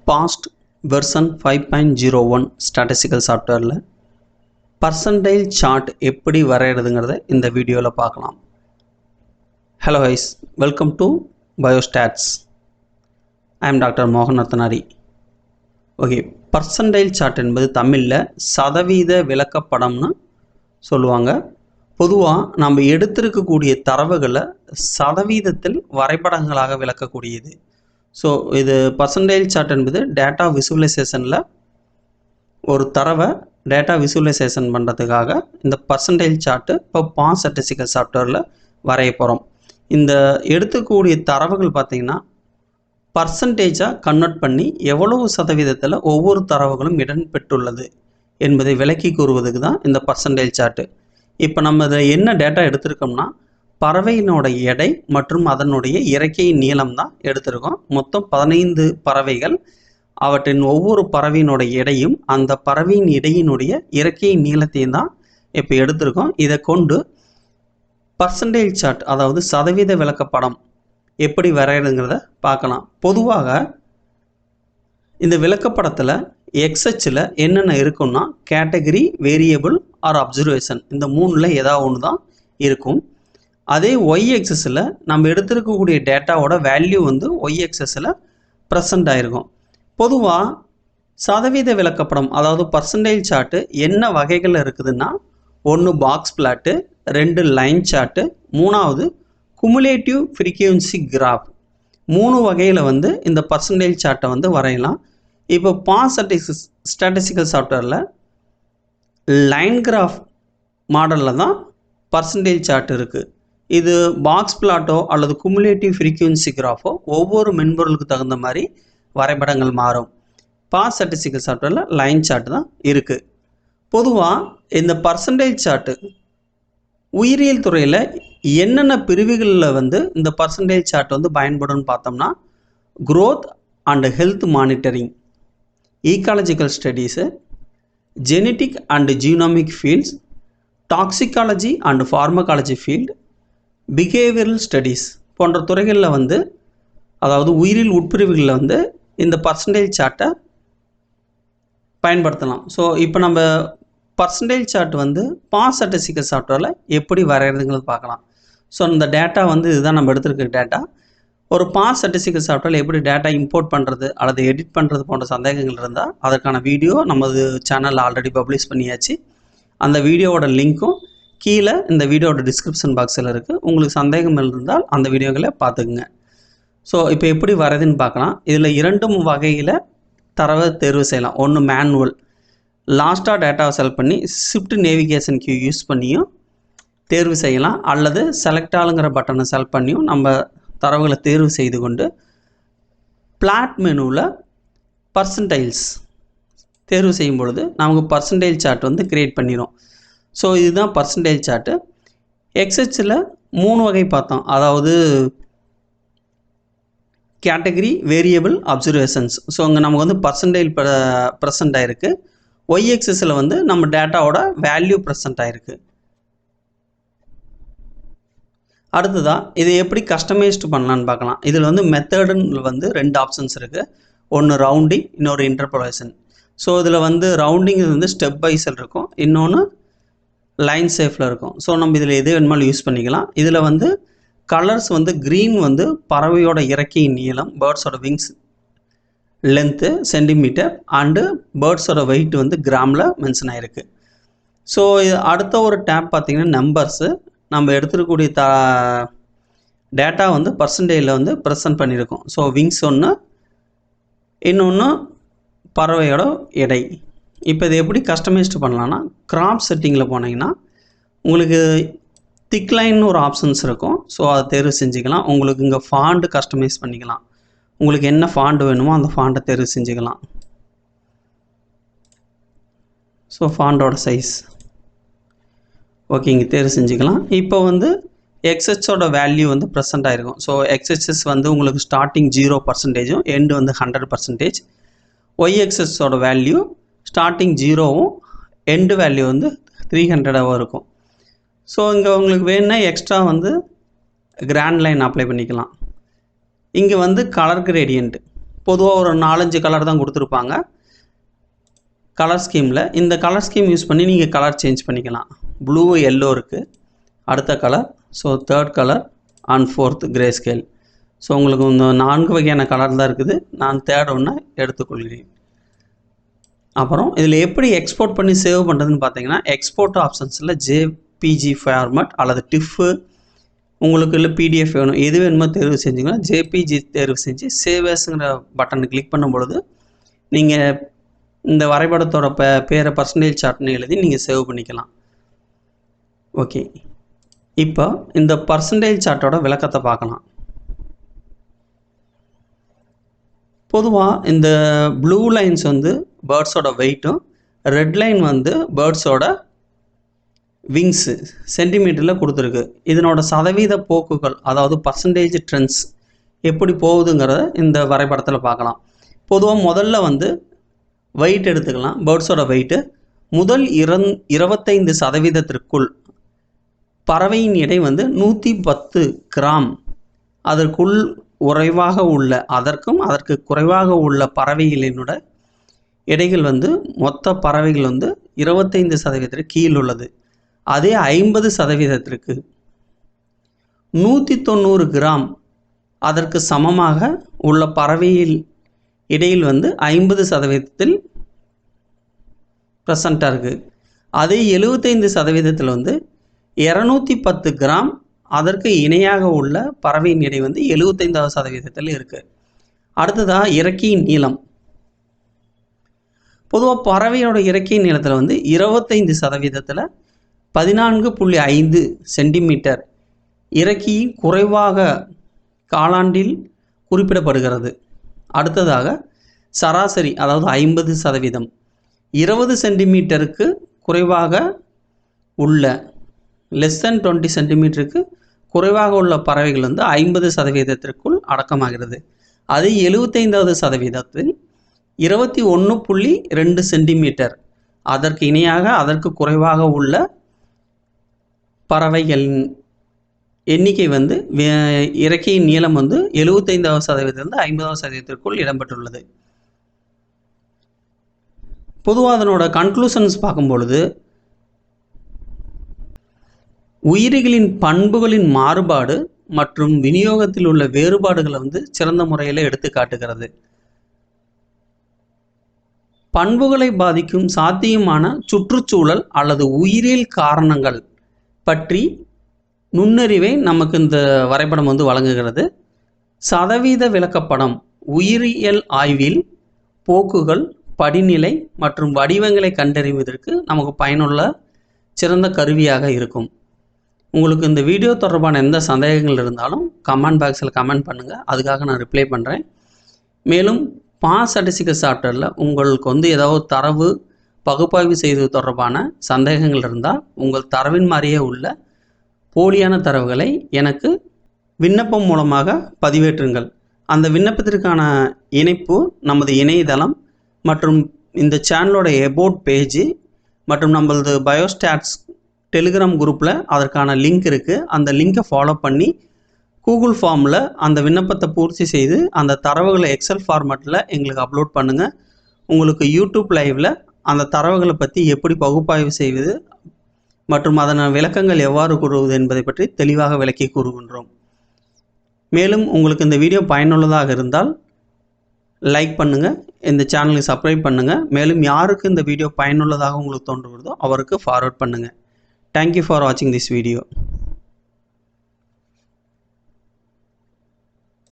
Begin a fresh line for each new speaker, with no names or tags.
past version 5.01 statistical softwareல percentile chart எப்படி வரையறதுங்கறத இந்த வீடியோல பார்க்கலாம். Hello guys, welcome to biostats. I am Dr. Mohan Rathnari. Okay, percentile chart என்பது தமிழ்ல சதவீத விளக்கப்படம்னு சொல்லுவாங்க. பொதுவா நம்ம எடுத்திருக்கக்கூடிய தரவுகளை சதவீதத்தில் வரைபடங்களாக விளக்கக்கூடியது. ஸோ இது பர்சன்டைல் சார்ட் என்பது டேட்டா விசுவலைசேஷனில் ஒரு தரவை டேட்டா விசுவலைசேஷன் பண்ணுறதுக்காக இந்த பர்சன்டைல் சார்ட்டு இப்போ பாஸ் ஸ்டாட்டிஸ்டிக்கல் சாஃப்ட்வேரில் வரைய போகிறோம். இந்த எடுத்துக்கூடிய தரவுகள் பார்த்திங்கன்னா பர்சன்டேஜாக கன்வெர்ட் பண்ணி எவ்வளவு சதவீதத்தில் ஒவ்வொரு தரவுகளும் இடம் பெற்றுள்ளது என்பதை விளக்கி கூறுவதுக்கு தான் இந்த பர்சன்டைல் சார்ட்டு. இப்போ நம்ம இதில் என்ன டேட்டா எடுத்திருக்கோம்னா பறவையினோட எடை மற்றும் அதனுடைய இறக்கையின் நீளம் தான் எடுத்திருக்கோம். மொத்தம் 15 பறவைகள், அவற்றின் ஒவ்வொரு பறவையினோட எடையும் அந்த பறவையின் இடையினுடைய இறக்கையின் நீளத்தையும் தான் இப்போ எடுத்திருக்கோம். இதை கொண்டு பர்சன்டேஜ் சார்ட், அதாவது சதவீத விளக்கப்படம் எப்படி வரையறதுங்கிறத பார்க்கலாம். பொதுவாக இந்த விளக்கப்படத்தில் எக்ஸ்ஹெச்சில் என்னென்ன இருக்குன்னா கேட்டகரி, வேரியபிள் ஆர் அப்சர்வேஷன், இந்த மூணில் ஏதாவது ஒன்று தான் இருக்கும். அதே ஒய் எக்ஸஸில் நம்ம எடுத்துருக்கக்கூடிய டேட்டாவோட வேல்யூ வந்து ஒய் எக்ஸஸில் ப்ரெசண்ட் ஆகிருக்கும். பொதுவாக சதவீத விளக்கப்படம், அதாவது பர்சன்டேஜ் சார்ட்டு என்ன வகைகள் இருக்குதுன்னா, 1 பாக்ஸ் பிளாட்டு, 2 லைன் சார்ட்டு, 3வது குமுலேட்டிவ் ஃப்ரீக்வன்சி கிராஃப். 3 வகையில் வந்து இந்த பர்சன்டேஜ் சார்ட்டை வந்து வரையலாம். இப்போ பாஸ் ஸ்டாட்டிஸ்டிக்கல் சாஃப்ட்வேரில் லைன் கிராஃப் மாடலில் தான் பர்சன்டேஜ் சார்ட் இருக்குது. இது பாக்ஸ் பிளாட்டோ அல்லது குமுலேட்டிவ் ஃப்ரீக்வன்சி கிராஃபோ ஒவ்வொரு மென்பொருளுக்கு தகுந்த மாதிரி வரைபடங்கள் மாறும். பாஸ் ஸ்டாட்டிஸ்டிக்கல் சாஃப்ட்வேரில் லைன் சார்ட் தான் இருக்குது. பொதுவாக இந்த பர்சன்டேஜ் சார்ட்டு உயிரியல் துறையில் என்னென்ன பிரிவுகளில் வந்து இந்த பர்சன்டேஜ் சார்ட் வந்து பயன்படும்னு பார்த்தோம்னா, growth and health monitoring, ecological studies, genetic and genomic fields, toxicology and pharmacology field, behavioural studies போன்ற துறைகளில் வந்து, அதாவது உயிரியல் உட்பிரிவுகளில் வந்து இந்த பர்சன்டேஜ் சார்ட்டை பயன்படுத்தலாம். ஸோ இப்போ நம்ம பர்சன்டேஜ் சார்ட் வந்து பாஸ் ஸ்டாட்டிஸ்டிக்கல் சாஃப்ட்வேரில் எப்படி வரைகிறதுங்கிறது பார்க்கலாம். ஸோ இந்த டேட்டா வந்து இதுதான் நம்ம எடுத்துருக்க டேட்டா. ஒரு பாஸ் ஸ்டாட்டிஸ்டிக்கல் சாஃப்ட்வேரில் எப்படி டேட்டா இம்போர்ட் பண்ணுறது அல்லது எடிட் பண்ணுறது போன்ற சந்தேகங்கள் இருந்தால் அதற்கான வீடியோ நமது சேனலில் ஆல்ரெடி பப்ளிஷ் பண்ணியாச்சு. அந்த வீடியோவோட லிங்க்கும் கீழே இந்த வீடியோட டிஸ்கிரிப்ஷன் பாக்ஸில் இருக்குது. உங்களுக்கு சந்தேகம் இருந்தால் அந்த வீடியோக்களை பார்த்துக்குங்க. ஸோ இப்போ எப்படி வரதுன்னு பார்க்கலாம். இதில் 2 வகையில் தரவை தேர்வு செய்யலாம். ஒன்று மேனுவல், லாஸ்ட்டாக டேட்டாவை செலக்ட் பண்ணி ஷிஃப்ட் நேவிகேஷன் கியூ யூஸ் பண்ணியும் தேர்வு செய்யலாம். அல்லது செலக்ட் ஆளுங்கிற பட்டனை செலக்ட் பண்ணியும் நம்ம தரவுகளை தேர்வு செய்து கொண்டு பிளாட் மெனுவில் பர்சன்டைல்ஸ் தேர்வு செய்யும் பொழுது நமக்கு பர்சன்டேஜ் சார்ட் வந்து கிரியேட் பண்ணிடும். ஸோ இதுதான் பர்சன்டேஜ் சார்ட்டு. எக்ஸ்ஹெச்சில் 3 வகை பார்த்தோம், அதாவது கேட்டகரி, வேரியபிள், அப்சர்வேஷன்ஸ். ஸோ இங்கே நமக்கு வந்து பர்சன்டேஜ் ப்ரெசென்ட் ஆகிருக்கு. ஒய் எக்ஸஸில் வந்து நம்ம டேட்டாவோட வேல்யூ ப்ரெசென்ட் ஆகிருக்கு. அடுத்ததாக இதை எப்படி கஸ்டமைஸ்டு பண்ணலான்னு பார்க்கலாம். இதில் வந்து மெத்தடுன்னு வந்து 2 ஆப்ஷன்ஸ் இருக்குது. ஒன்று ரவுண்டிங், இன்னொரு இன்டர்போலேஷன். ஸோ இதில் வந்து ரவுண்டிங் வந்து ஸ்டெப் வைஸில் இருக்கும், இன்னொன்று லைன் சேஃபில் இருக்கும். ஸோ நம்ம இதில் எது வேணுமாலும் யூஸ் பண்ணிக்கலாம். இதில் வந்து கலர்ஸ் வந்து க்ரீன் வந்து பறவையோட இறக்கையின் நீளம், பேர்ட்ஸோட விங்ஸ் லென்த்து சென்டிமீட்டர், அண்டு பேர்ட்ஸோட வெயிட் வந்து கிராமில் மென்ஷன் ஆகிருக்கு. ஸோ அடுத்த ஒரு டேப் பார்த்திங்கன்னா நம்பர்ஸு, நம்ம எடுத்துருக்கக்கூடிய டேட்டா வந்து பர்சன்டேஜில் வந்து ப்ரெசென்ட் பண்ணியிருக்கோம். ஸோ விங்ஸ் ஒன்று, இன்னொன்று பறவையோட எடை. இப்போ இது எப்படி கஸ்டமைஸ்டு பண்ணலான்னா, கிராப் செட்டிங்கில் போனீங்கன்னா உங்களுக்கு திக் லைன்னு ஒரு ஆப்ஷன்ஸ் இருக்கும். ஸோ அதை தேர்வு செஞ்சுக்கலாம். உங்களுக்கு இங்கே ஃபாண்ட் கஸ்டமைஸ் பண்ணிக்கலாம். உங்களுக்கு என்ன ஃபாண்ட் வேணுமோ அந்த ஃபாண்ட்டை தேர்வு செஞ்சுக்கலாம். ஸோ ஃபாண்டோட சைஸ் ஓகே இங்கே தேர்வு செஞ்சுக்கலாம். இப்போ வந்து எக்ஸ்ஹெச்சோட வேல்யூ வந்து ப்ரெசென்ட் ஆகிருக்கும். ஸோ எக்ஸ்ஹெச்எஸ் வந்து உங்களுக்கு ஸ்டார்டிங் 0%, எண்டு வந்து 100%. ஒய் எக்ஸஸோட வேல்யூ ஸ்டார்டிங் 0வும் எண்டு வேல்யூ வந்து 300 இருக்கும். ஸோ இங்கே உங்களுக்கு வேணுன்னா எக்ஸ்ட்ரா வந்து கிராண்ட் லைன் அப்ளை பண்ணிக்கலாம். இங்கே வந்து கலர் கிரேடியன்ட் பொதுவாக ஒரு 4-5 கலர் தான் கொடுத்துருப்பாங்க கலர் ஸ்கீமில். இந்த கலர் ஸ்கீம் யூஸ் பண்ணி நீங்கள் கலர் சேஞ்ச் பண்ணிக்கலாம். ப்ளூ எல்லோ இருக்குது, அடுத்த colour, so 3rd colour and 4th grey scale. So உங்களுக்கு இந்த 4 வகையான கலர் தான் இருக்குது. நான் 3rd ஒன்று எடுத்துக்கொள்கிறேன். அப்புறம் இதில் எப்படி எக்ஸ்போர்ட் பண்ணி சேவ் பண்ணுறதுன்னு பார்த்தீங்கன்னா, எக்ஸ்போர்ட் ஆப்ஷன்ஸில் ஜேபிஜி ஃபார்மட் அல்லது டிஃப்பு, உங்களுக்கு இல்லை பிடிஎஃப் வேணும், எது வேணுமோ தேர்வு செஞ்சிங்கன்னா ஜேபிஜி தேர்வு செஞ்சு சேவஸ்ங்கிற பட்டனை கிளிக் பண்ணும் பொழுது நீங்கள் இந்த வரைபடத்தோட பேரை பர்சன்டேஜ் சார்ட்னு எழுதி நீங்கள் சேவ் பண்ணிக்கலாம். ஓகே, இப்போ இந்த பர்சன்டேஜ் சார்ட்டோட விளக்கத்தை பார்க்கலாம். பொதுவாக இந்த ப்ளூ லைன்ஸ் வந்து பேர்ட்ஸோட வெயிட்டும், ரெட் லைன் வந்து பேர்ட்ஸோட விங்ஸு சென்டிமீட்டரில் கொடுத்துருக்கு. இதனோட சதவீத போக்குகள், அதாவது பர்சன்டேஜ் ட்ரெண்ட்ஸ் எப்படி போகுதுங்கிறத இந்த வரைபடத்தில் பார்க்கலாம். பொதுவாக முதல்ல வந்து வெயிட் எடுத்துக்கலாம். பேர்ட்ஸோட வெயிட்டு முதல் 25% பறவையின் எடை வந்து 110 கிராம். அதற்குள் குறைவாக உள்ள அதற்கு குறைவாக உள்ள பறவைகளினோட எடைகள் வந்து மொத்த பறவைகள் வந்து 25% கீழ் உள்ளது. அதே 50% 190 கிராம் அதற்கு சமமாக உள்ள பறவையில் இடையில் வந்து 50% ப்ரெசண்ட்டாக இருக்குது. அதே 75% வந்து 210 கிராம் அதற்கு இணையாக உள்ள பறவையின் எடை வந்து 75% இருக்குது. அடுத்ததாக இறக்கையின் நீளம். பொதுவாக பறவையோட இறக்கையின் நீளத்தில் வந்து 25% 14.5 சென்டிமீட்டர் இறக்கையின் குறைவாக காலாண்டில் குறிப்பிடப்படுகிறது. அடுத்ததாக சராசரி, அதாவது 50% 20 சென்டிமீட்டருக்கு குறைவாக உள்ள லெஸ் தென் 20 சென்டிமீட்டருக்கு குறைவாக உள்ள பறவைகள் வந்து 50%க்குள் அடக்கமாகிறது. அது 75% 21.2 சென்டிமீட்டர் அதற்கு இணையாக அதற்கு குறைவாக உள்ள பறவைகளின் எண்ணிக்கை வந்து இறக்கையின் நீளம் வந்து 75% 50%க்குள் இடம்பெற்றுள்ளது. பொதுவாக அதனோட கன்க்ளூஷன்ஸ் பார்க்கும்பொழுது, உயிரிகளின் பண்புகளின் மாறுபாடு மற்றும் விநியோகத்தில் உள்ள வேறுபாடுகளை வந்து சிறந்த முறையில் எடுத்து காட்டுகிறது. பண்புகளை பாதிக்கும் சாத்தியமான சுற்றுச்சூழல் அல்லது உயிரியல் காரணங்கள் பற்றி நுண்ணறிவை நமக்கு இந்த வரைபடம் வந்து வழங்குகிறது. சதவீத விளக்கப்படம் உயிரியல் ஆய்வில் போக்குகள், படிநிலை மற்றும் வடிவங்களை கண்டறிவதற்கு நமக்கு பயனுள்ள சிறந்த கருவியாக இருக்கும். உங்களுக்கு இந்த வீடியோ தொடர்பான எந்த சந்தேகங்கள் இருந்தாலும் கமெண்ட் பாக்ஸில் கமெண்ட் பண்ணுங்கள், அதுக்காக நான் ரிப்ளை பண்ணுறேன். மேலும் பாஸ் ஸ்டாட்டிஸ்டிக்கல் சாஃப்ட்வேரில் உங்களுக்கு வந்து ஏதாவது தரவு பகுப்பாய்வு செய்வது தொடர்பான சந்தேகங்கள் இருந்தால் உங்கள் தரவின் மாதிரியே உள்ள போலியான தரவுகளை எனக்கு விண்ணப்பம் மூலமாக பதிவேற்றுங்கள். அந்த விண்ணப்பத்திற்கான இணைப்பு நமது இணையதளம் மற்றும் இந்த சேனலோட எபோட் பேஜ் மற்றும் நம்மளது பயோஸ்டாட்ஸ் டெலிகிராம் குரூப்பில் அதற்கான லிங்க் இருக்குது. அந்த லிங்கை ஃபாலோ பண்ணி கூகுள் ஃபார்மில் அந்த விண்ணப்பத்தை பூர்த்தி செய்து அந்த தரவுகளை எக்ஸல் ஃபார்மேட்டில் எங்களுக்கு அப்லோட் பண்ணுங்கள். உங்களுக்கு யூடியூப் லைவில் அந்த தரவுகளை பற்றி எப்படி பகுப்பாய்வு செய்வது மற்றும் அதன் விளக்கங்கள் எவ்வாறு கூறுவது என்பதை பற்றி தெளிவாக விளக்கி கூறுகின்றோம். மேலும் உங்களுக்கு இந்த வீடியோ பயனுள்ளதாக இருந்தால் லைக் பண்ணுங்கள், இந்த சேனலுக்கு சப்ஸ்கிரைப் பண்ணுங்கள். மேலும் யாருக்கு இந்த வீடியோ பயனுள்ளதாக உங்களுக்கு தோன்றுகிறதோ அவருக்கு ஃபார்வர்ட் பண்ணுங்கள். Thank you for watching this video.